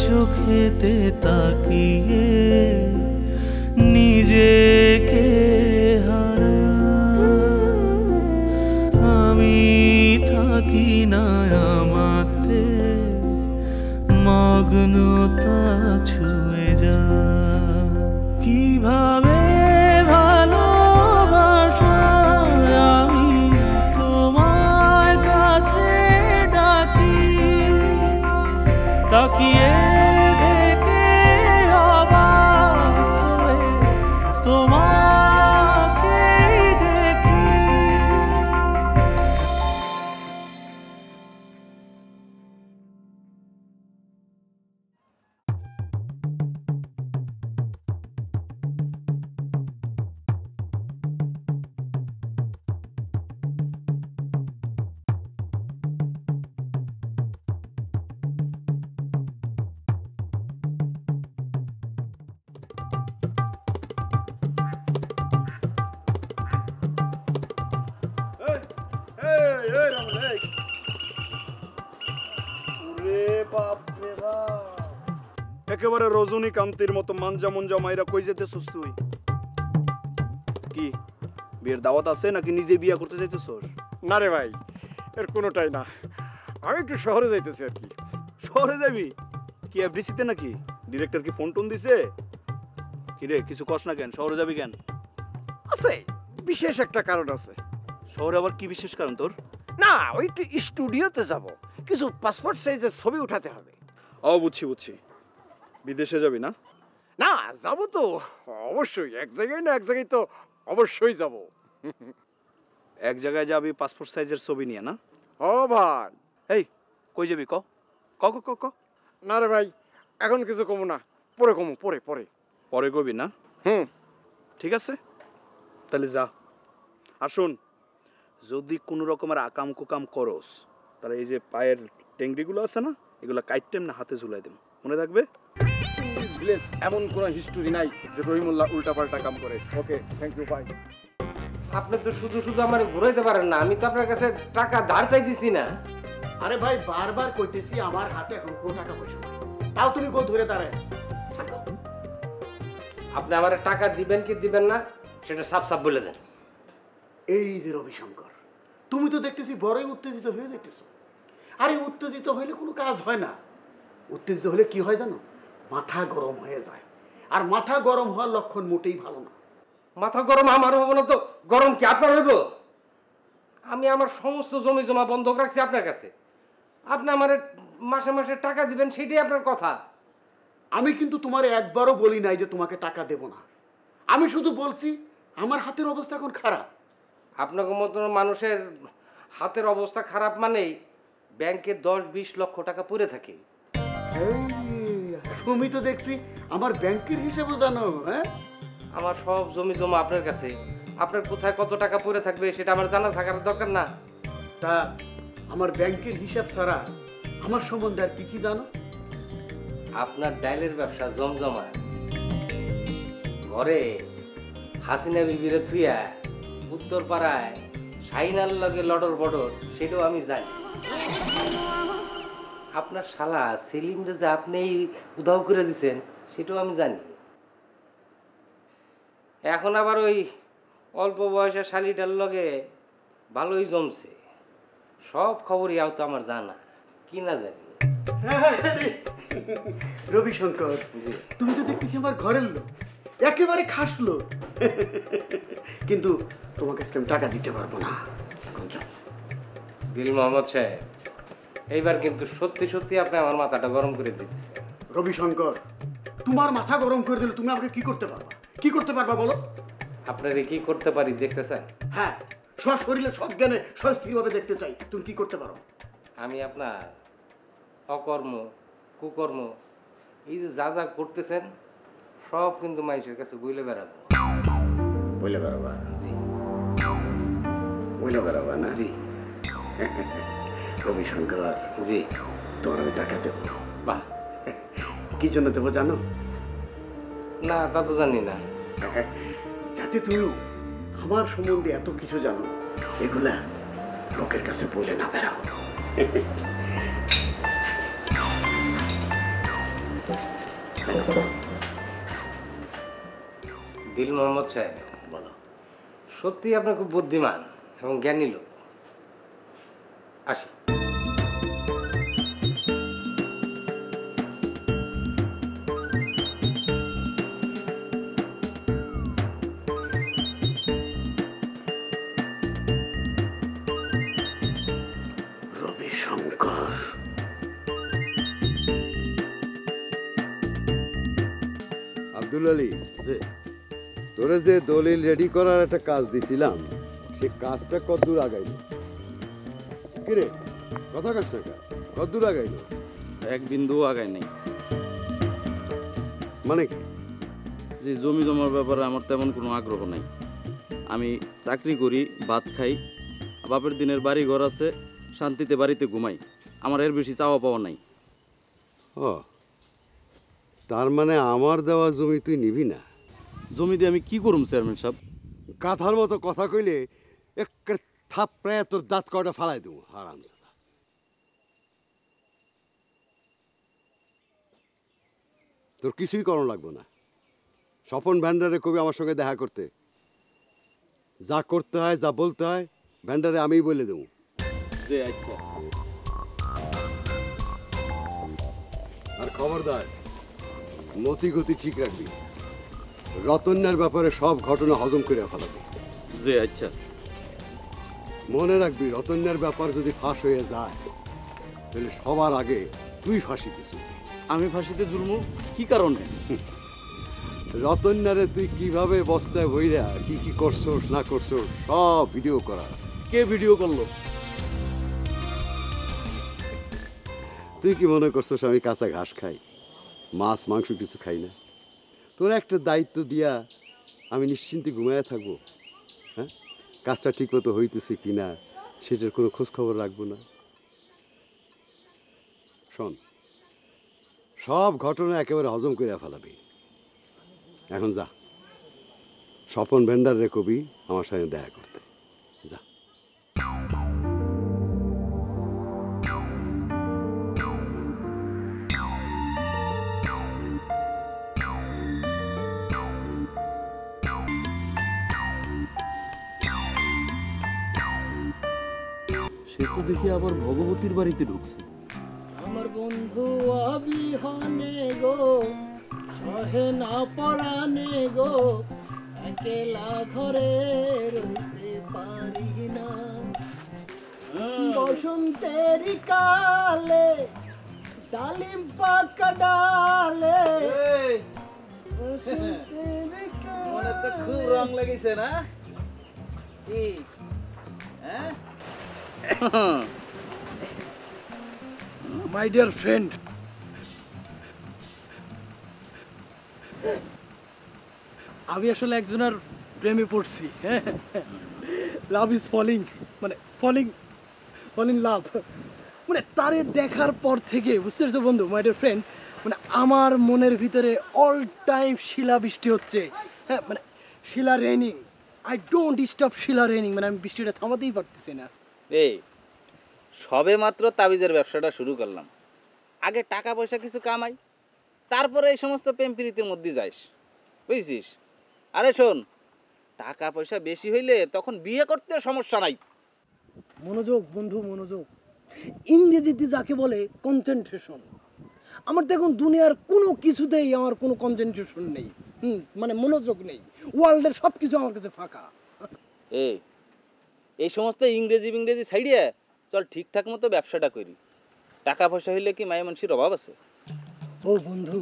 চোখেতে তাকিয়ে নিজেকে আমি থাকি না আমাতে মগ্নতা ছুঁয়ে যা কিভাবে ভালোবাসা আমি তোমার কাছে ডাকি তাকিয়ে দেখে অবাক হয়ে তোমাকে দেখি একেবারে রজনীকান্তের মতো মানজা মঞ্জা মাইরা কই যেতেছস তুই? কি বিয়ের দাওয়াত আছে নাকি নিজে বিয়া করতে চাইতেছস? না রে ভাই, এর কোনোটাই না। আমি একটু শহরে যাইতেছি আর কি। শহরে যাবি? কি এফডিসিতে নাকি? ডিরেক্টর কি ফোন টোন দিছে? কি রে কিছু কস না কেন? শহরে যাবি কেন? আছে বিশেষ একটা কারণ আছে। শহরে আবার কি বিশেষ কারণ তোর? না, ওই একটু স্টুডিওতে যাব, কিছু পাসপোর্ট সাইজের ছবি উঠাতে হবে। ও বুঝছি বুঝছি, বিদেশে যাবি না? না যাবো তো অবশ্যই, এক জায়গায় না এক জায়গায় তো অবশ্যই যাব। এক জায়গায় যাবি পাসপোর্ট সাইজের ছবি নিয়ে না? ও ভাই, এই কই যাবি ক ক ক ক? না রে ভাই, এখন কিছু কমু না, পরে কমু, পরে পরে পরে কবি না? ঠিক আছে তাহলে যা। আর শোন, যদি কোনো রকমের আকাম কুকাম করস তাহলে এই যে পায়ের টেংরিগুলো আছে না, এগুলো কাইটেম না হাতে ঝুলাই দেব, মনে থাকবে? ভিলেজ এমন কোনো হিস্টোরি নাই যে রহিমুল্লাহ উল্টাপাল্টা কাম করে। ওকে, থ্যাংক ইউ ভাই। আপনি তো শুধু শুধু আমার ঘুরাইতে পারেন না, আমি তো আপনার কাছে টাকা ধার চাইতেছি না। আরে ভাই বারবার কইতেছি আমার হাতে এখন কোনো টাকা পয়সা নেই, তাও তুমি গোল ধরে দাঁড়ায়। আপনি আমার টাকা দিবেন কি দিবেন না সেটা সাফ সাফ বলে দেন। এই যে রবিশঙ্কর, তুমি তো দেখতেছি বড়ই উত্তেজিত হয়ে দেখতেছো। আরে উত্তেজিত হইলে কোনো কাজ হয় না। উত্তেজিত হলে কি হয় জানো? মাথা গরম হয়ে যায়, আর মাথা গরম হওয়ার লক্ষণ মোটেই ভালো না। মাথা গরম আমার হবো না তো গরম কি আপনার হইব? আমি আমার সমস্ত জমি জমা বন্ধক রাখছি আপনার কাছে, আপনি আমার মাসে মাসে টাকা দিবেন, সেটাই আপনার কথা। আমি কিন্তু তোমার একবারও বলি নাই যে তোমাকে টাকা দেব না। আমি শুধু বলছি আমার হাতের অবস্থা এখন খারাপ। আপনাকে মতন মানুষের হাতের অবস্থা খারাপ মানেই ব্যাংকে 10-20 লক্ষ টাকা পড়ে থাকে। তুমি তো দেখছি আমার ব্যাংকের হিসাবও জানো। হ্যাঁ, আমার সব জমি জমা আপনার কাছে, আপনার কোথায় কত টাকা পড়ে থাকবে সেটা আমার জানা থাকার দরকার না? তা আমার ব্যাংকের হিসাব ছাড়া আমার সম্বন্ধে আর কি কি জানো? আপনার ডাইলের ব্যবসা জমজমা, ঘরে হাসিনা বিবিরে থুইয়া উত্তর পাড়ায় শাইনার লগে লডর বডর, সেটাও আমি জানি। আপনার শালা সেলিমরে যে আপনি উধাও করে দিছেন সেটাও আমি জানি। এখন আবার ওই অল্প বয়সের শালিটার লগে ভালোই জমছে, সব খবরই তো আমার জানা, কি না জানি। রবিশঙ্কর, তুমি তো দেখতেছি আমার ঘরের লোক, একেবারে খাস লোক। কিন্তু তোমাকে আজকে আমি টাকা দিতে পারবো না। দিল মোহাম্মদ সাহেব, এইবার কিন্তু সত্যি সত্যি আপনি আমার মাথাটা গরম করে দিতেছে। রবিশঙ্কর, তোমার মাথা গরম করে দিলে তুমি আমাকে কি করতে পারবা? কি করতে পারবা বলো? আপনারে কি করতে পারি দেখতে চান? হ্যাঁ, সশরীরে সজ্ঞানে সস্থিরভাবে দেখতে চাই তুমি কি করতে পারো। আমি আপনার অকর্ম কুকর্ম এই যে যা যা করতেছেন সব কিন্তু মানুষের কাছে বইলে বেড়াবো। বইলে বেড়াবা? জি। বইলে বেড়াবা না? জি। রবিশঙ্কর, জি। তোমার আমি টাকা দেবো। বাহ। কি জন্য দেবো জানো? না তা তো জানি না। যাতে তুমি আমার সম্বন্ধে এত কিছু জানো, এগুলা লোকের কাছে বলে না বেড়াও। দিল মোহাম্মদ সাহেব, বলো। সত্যি আপনি খুব বুদ্ধিমান এবং জ্ঞানী লোক। আসি। রবিশঙ্কর, আব্দুল আলী, তোরে যে দলিল রেডি করার একটা কাজ দিছিলাম, সে কাজটা কতদূর আগাইল? কিরে কথা কাজ না, কতদূর আগাইল? এক বিন্দু আগায় নেই। মানে কি? যে জমি জমার ব্যাপারে আমার তেমন কোনো আগ্রহ নাই। আমি চাকরি করি, ভাত খাই, বাপের দিনের বাড়ি ঘর আছে, শান্তিতে বাড়িতে ঘুমাই। আমার এর বেশি চাওয়া পাওয়া নাই। ও, তার মানে আমার দেওয়া জমি তুই নিবি না? জমি দিয়ে আমি কি করুম চেয়ারম্যান সাহেব? কাঁথার মতো কথা কইলে এক থাপড়ায় তোর দাঁত কটা ফালাই দেবো আরামসাদা। তোর কিছুই করানো লাগবে না। স্বপন ভ্যান্ডারে কবি আমার সঙ্গে দেখা করতে। যা করতে হয়, যা বলতে হয়, ভ্যান্ডারে আমিই বলে দেবো। যে আচ্ছা। আর খবরদার, মতি গতি ঠিক রাখবি। রতন্যার ব্যাপারে সব ঘটনা হজম করে ফেলাবি। যে আচ্ছা। মনে রাখবি, রতন্যার ব্যাপার যদি ফাঁস হয়ে যায়, তাহলে সবার আগে তুই ফাঁসিতে চলবি। আমি ফাঁসিতে ঝুলমু কি কারণে? রতন্যারে তুই কিভাবে বস্তায় বইরা কি কি করছোস না করছোস সব ভিডিও করা আছে। কে ভিডিও করলো? তুই কি মনে করছোস আমি কাঁচা ঘাস খাই, মাছ মাংস কিছু খাই না? তোর একটা দায়িত্ব দিয়া আমি নিশ্চিন্তে ঘুমাইয়া থাকবো? হ্যাঁ, কাজটা ঠিক মতো হইতেছে কিনা সেটার কোনো খোঁজ খবর রাখবো না? শোন, সব ঘটনা একেবারে হজম করে ফেলাবি। এখন যা, স্বপন ভেন্ডার রে কবি আমার সঙ্গে দেখা করতে। যা। সে তো দেখি আবার ভগবতীর বাড়িতে ঢুকছে। আমার বন্ধু অবিহনে গো সহে না পরানে গো, একলা ঘরে রইতে পারি না। বসন্তের কালে ডালিম পাকা ডালে, বসন্তের কালে খুব রং লেগেছে না? কি হ্যাঁ? মাই ডিয়ার ফ্রেন্ড, আমি আসলে একজনের প্রেমে পড়ছি। হ্যাঁ, লাভ ইজ ফলিং, মানে ফলিং ফলিং লাভ, মানে তারে দেখার পর থেকে বুঝতে পারছো বন্ধু, মাই ডিয়ার ফ্রেন্ড, মানে আমার মনের ভিতরে অল টাইম শিলা বৃষ্টি হচ্ছে। হ্যাঁ, মানে still raining, I don't stop still raining, মানে আমি বৃষ্টিটা থামাতেই পারতেছি না। এই সবে মাত্র তাবিজের ব্যবসাটা শুরু করলাম, আগে টাকা পয়সা কিছু কামাই, তারপরে এই সমস্ত প্রেম প্রীতির মধ্যে যাইস, বুঝছিস? আরে শোন, টাকা পয়সা বেশি হইলে তখন বিয়ে করতে সমস্যা নাই। মনোযোগ বন্ধু, মনোযোগ। ইংরেজিতে যাকে বলে কনসেন্ট্রেশন। আমার দেখুন দুনিয়ার কোনো কিছুতেই আমার কোনো কনসেন্ট্রেশন নেই, মানে মনোযোগ নেই। ওয়ার্ল্ডের সব কিছু আমার কাছে ফাঁকা। এই সমস্ত ইংরেজি সাইডিয়ে চল ঠিকঠাক মতো ব্যবসাটা করি। টাকা পয়সা হইলে কি মায়ের মানুষের অভাব আছে? ও বন্ধু,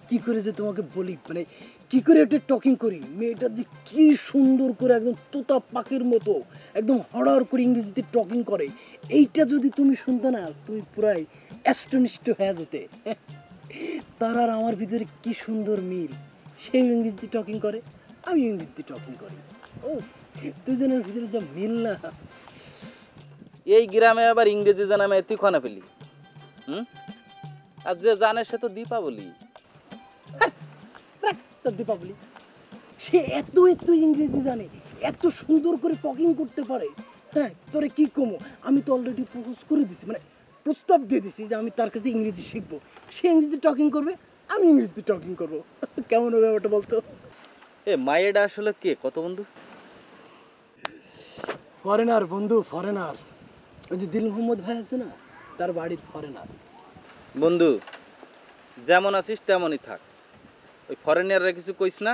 কি করে যে তোমাকে বলি, মানে কি করে একটা টকিং করি, মেয়েটা যে কি সুন্দর করে একদম তোতা পাখির মতো একদম হড়ার করে ইংরেজিতে টকিং করে, এইটা যদি তুমি শুনতে না, তুমি পুরাই অ্যাস্টনিশড হয়ে যেতে। তার আর আমার ভিতরে কি সুন্দর মিল, সেই ইংরেজিতে টকিং করে, আমি ইংরেজিতে টকিং করি। ও দুজনের ভিতরে যা মিল না। এই গ্রামে আবার ইংরেজি জানা মেয়ে তুই খানা পেলি? আর যে জানে সে তো দীপাবলি। দীপাবলি সে এত এত ইংরেজি জানে, এত সুন্দর করে টকিং করতে পারে। হ্যাঁ, তোরে কি কমো, আমি তো অলরেডি প্রপোজ করে দিছি, মানে প্রস্তাব দিয়ে দিছি যে আমি তার কাছে ইংরেজি শিখবো, সে ইংরেজিতে টকিং করবে, আমি ইংরেজিতে টকিং করবো। কেমন হবে ব্যাপারটা বলতো? এ মায়েরা আসলে কে কত বন্ধু? ফরেনার বন্ধু, ফরেনার। ওই যে দিল মোহাম্মদ ভাই আছে না, তার বাড়ির ফরেনার। বন্ধু যেমন আছিস তেমনই থাক, ওই ফরেনাররা কিছু কইস না,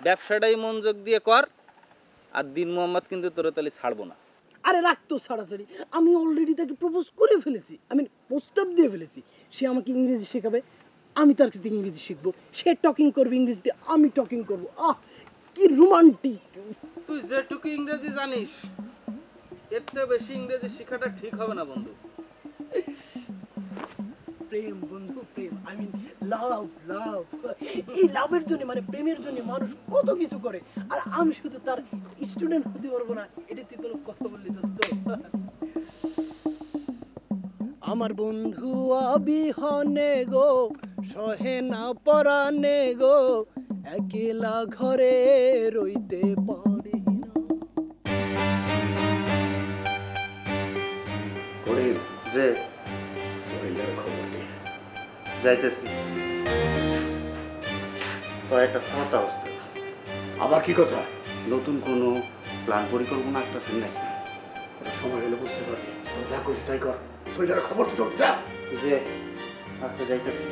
ব্যবসাটাই মনোযোগ দিয়ে কর। আর দিন মোহাম্মদ কিন্তু তোরে তাহলে ছাড়বো না। আরে রাখতো ছাড়াছাড়ি, আমি অলরেডি তাকে প্রপোজ করে ফেলেছি, আমি প্রস্তাব দিয়ে ফেলেছি। সে আমাকে ইংরেজি শেখাবে, আমি তার কাছে ইংরেজি শিখবো, সে টকিং করবে ইংরেজিতে, আমি টকিং করবো। আহ কি রোমান্টিক! তুই যেটুকু ইংরেজি জানিস এর থেকে বেশি ইংরেজি শেখাটা ঠিক হবে না বন্ধু। প্রেম বন্ধু, প্রেম, আই মিন লাভ, লাভ। এই লাভের জন্য মানে প্রেমের জন্য মানুষ কত কিছু করে, আর আমি শুধু তার স্টুডেন্ট হতে পারবো না, এটা তুই কোনো কথা বললি দোস্ত? আমার বন্ধু অবিহনে গো সহে না পরানে গো, একলা ঘরে রইতে পারি না। করিম যে শরীরের খবর দিয়ে যাইতেছি, তো একটা কথা হচ্ছে। আবার কি কথা? নতুন কোনো প্ল্যান পরিকল্পনা আসতেছেন নাকি? সময় হলে বুঝতে পারবি। তো যা করিস তাই কর, শরীরের খবর তো যা। যে আচ্ছা যাইতেছি।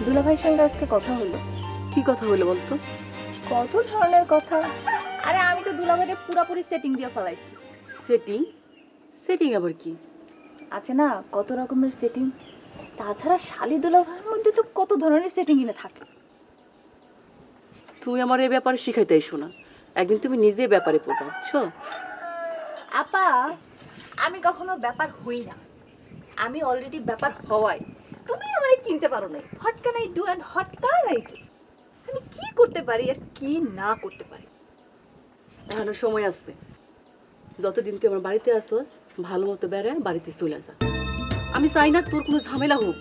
দুলাভাইয়ের সঙ্গে আজকে কথা হলো। কি কথা হলো বলতো? কত ধরনের কথা। আরে আমি তো দুলাভাইয়ের পুরোপুরি সেটিং দিয়ে ফেলাইছি। সেটিং? সেটিং আবার কি? আছে না কত রকমের সেটিং। তাছাড়া শালি দুলাভাইয়ের মধ্যে তো কত ধরনের সেটিং এনে থাকে। তুমি আমার এই ব্যাপারে শিখাইতে এসো না, একদিন তুমি নিজে ব্যাপারে পড়বা, বুঝছো? আপা আমি কখনো ব্যাপার হই না, আমি অলরেডি ব্যাপার হওয়াই। তুমি আমারে চিনতে পারো না। What can I do and what can I do, আমি কি করতে পারি আর কি না করতে পারি। এখনো সময় আছে, যতদিন তুই আমার বাড়িতে আসোস ভালো মতো বেড়ায় বাড়িতে চলে যা। আমি চাই না তোর কোনো ঝামেলা হোক।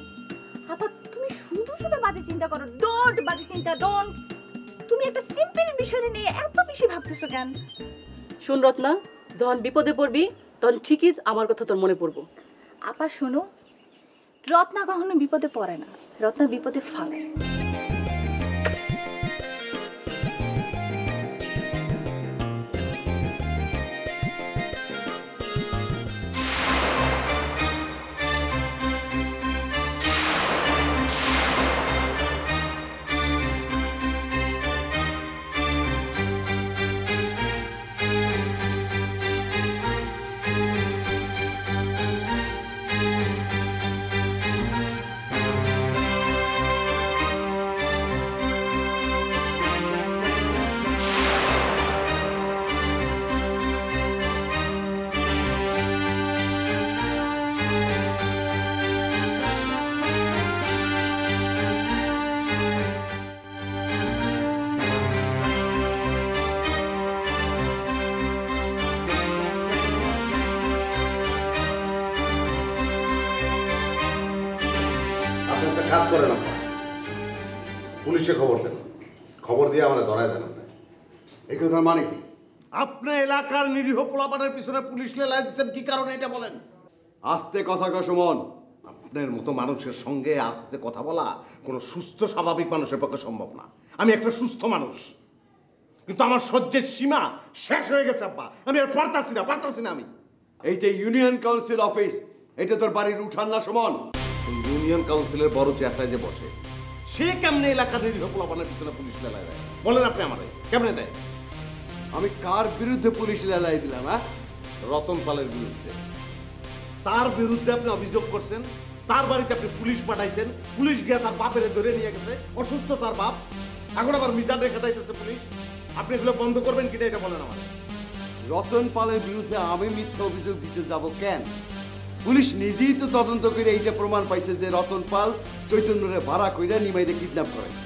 আপা তুমি শুধু শুধু বাজে চিন্তা করো। ডোন্ট বাজে চিন্তা, ডোন্ট। তুমি একটা সিম্পল বিষয় নিয়ে এত বেশি ভাবতেছো কেন? শোন রত্না, যখন বিপদে পড়বি তখন ঠিকই আমার কথা তোর মনে পড়বো। আপা শোনো, রত্না কখনো বিপদে পড়ে না, রত্না বিপদে ফালায়। কাজ করেন আপনার, পুলিশে খবর দেন, খবর দিয়ে আমাদের ধরায় দেন। এই কথার মানে কি? আপনার এলাকার নিরীহ পোলাপানের পিছনে পুলিশ লেলাই দিচ্ছেন কি কারণে এটা বলেন? আস্তে কথা কয় সুমন। আপনার মতো মানুষের সঙ্গে আস্তে কথা বলা কোনো সুস্থ স্বাভাবিক মানুষের পক্ষে সম্ভব না। আমি একটা সুস্থ মানুষ, কিন্তু আমার সহ্যের সীমা শেষ হয়ে গেছে আব্বা। আমি আর পারতাছি না আমি। এই যে ইউনিয়ন কাউন্সিল অফিস, এটা তোর বাড়ির উঠান না সুমন? ইউনিয়ন কাউন্সিলের বড় চেয়ারটায় যে বসে, সে কেমনে এলাকার নিরীহ পোলাপানের পিছনে পুলিশ লেলাই দেয় বলেন আপনি আমারে? কেমনে দেয়? আমি কার বিরুদ্ধে পুলিশ লেলাই দিলাম? হ্যাঁ, রতন পালের বিরুদ্ধে। তার বিরুদ্ধে আপনি অভিযোগ করছেন, তার বাড়িতে আপনি পুলিশ পাঠাইছেন, পুলিশ গিয়ে তার বাপের ধরে নিয়ে গেছে, অসুস্থ তার বাপ, এখন আবার মিজান রেখে যাইতেছে পুলিশ। আপনি এগুলো বন্ধ করবেন কিনা এটা বলেন আমার। রতন পালের বিরুদ্ধে আমি মিথ্যা অভিযোগ দিতে যাব কেন? পুলিশ নিজেই তো তদন্ত করে এইটা প্রমাণ পাইছে যে রতন পাল চৈতন্যরে ভাড়া কইরা নিমাইরে কিডন্যাপ করেছে।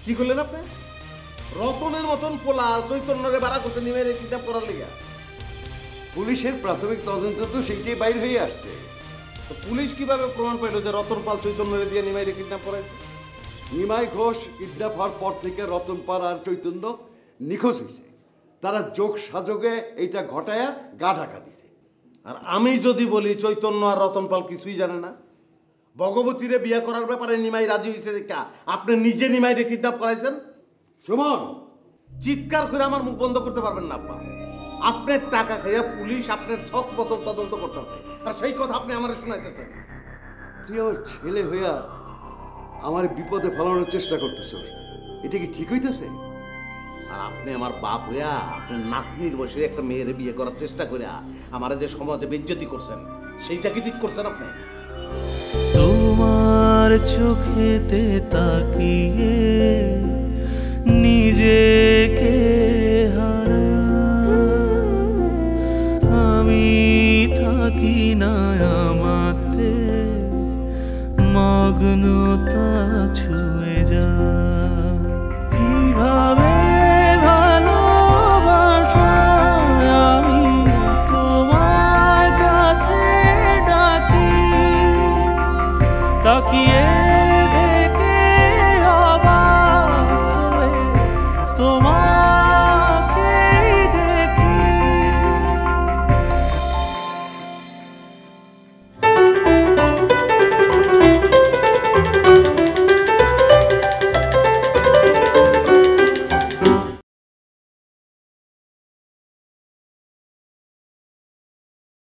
কি করলেন আপনি? রতনের মতন পোলা চৈতন্যরে বাড়া করতে নিমে কিডন্যাপ করার লেগে? পুলিশের প্রাথমিক তদন্ত তো সেইটাই বাইর হয়ে আসছে। তো পুলিশ কিভাবে প্রমাণ পাইলো যে রতন পাল চৈতন্যরে দিয়ে নিমাইরে কিডন্যাপ করাইছে? নিমাই ঘোষ কিডন্যাপ হওয়ার পর থেকে রতন পাল আর চৈতন্য নিখোঁজ হয়েছে। তারা যোগ সাযোগে এইটা ঘটায়া গা ঢাকা দিছে। আর আমি যদি বলি চৈতন্য আর রতন পাল কিছুই জানে না, ভগবতীরে বিয়ে করার ব্যাপারে নিমাই রাজি হয়েছে দেখা আপনি নিজে নিমাইরে কিডন্যাপ করাইছেন? সুমন, চিৎকার করে আমার মুখ বন্ধ করতে পারবেন না আব্বা। আপনার টাকা খাইয়া পুলিশ আপনার ছক বদল তদন্ত করতেছে, আর সেই কথা আপনি আমার শোনাইতেছেন। তুই আমার ছেলে হইয়া আমার বিপদে ফেলানোর চেষ্টা করতেছ, এটা কি ঠিক হইতেছে? আর আপনি আমার বাপ হইয়া আপনার নাতনির বয়সে একটা মেয়ের বিয়ে করার চেষ্টা করিয়া আমার যে সমাজে বেজ্জতি করছেন, সেইটা কি ঠিক করছেন আপনি? তোমার চোখেতে তাকিয়ে